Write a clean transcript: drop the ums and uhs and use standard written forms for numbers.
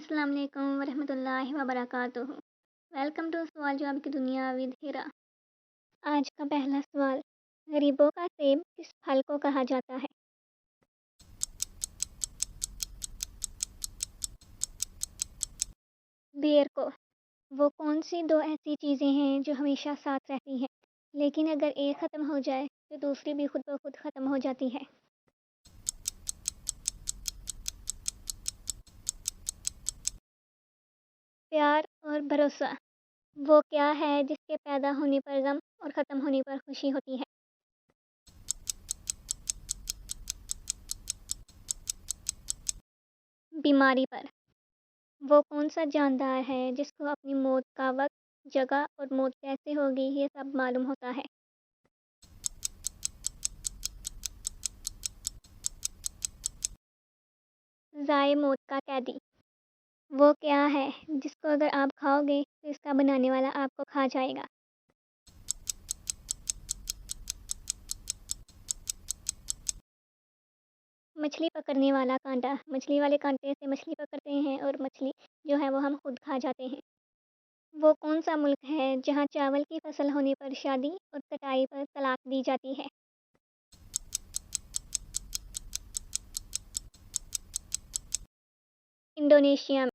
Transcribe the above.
السلام علیکم ورحمۃ اللہ وبرکاتہ۔ ویلکم ٹو سوال جواب کی دنیا ود ہیرا۔ آج کا پہلا سوال، غریبوں کا سیب کس پھل کو کہا جاتا ہے؟ بیر کو۔ وہ کون سی دو ایسی چیزیں ہیں جو ہمیشہ ساتھ رہتی ہیں لیکن اگر ایک ختم ہو جائے تو دوسری بھی خود بخود ختم ہو جاتی ہے؟ پیار اور بھروسہ۔ وہ کیا ہے جس کے پیدا ہونے پر غم اور ختم ہونے پر خوشی ہوتی ہے؟ بیماری پر۔ وہ کون سا جاندار ہے جس کو اپنی موت کا وقت، جگہ اور موت کیسے ہوگی یہ سب معلوم ہوتا ہے؟ ذائع موت کا قیدی۔ وہ کیا ہے جس کو اگر آپ کھاؤ گے تو اس کا بنانے والا آپ کو کھا جائے گا؟ مچھلی پکڑنے والا کانٹا۔ مچھلی والے کانٹے سے مچھلی پکڑتے ہیں اور مچھلی جو ہے وہ ہم خود کھا جاتے ہیں۔ وہ کون سا ملک ہے جہاں چاول کی فصل ہونے پر شادی اور کٹائی پر طلاق دی جاتی ہے؟ انڈونیشیا میں۔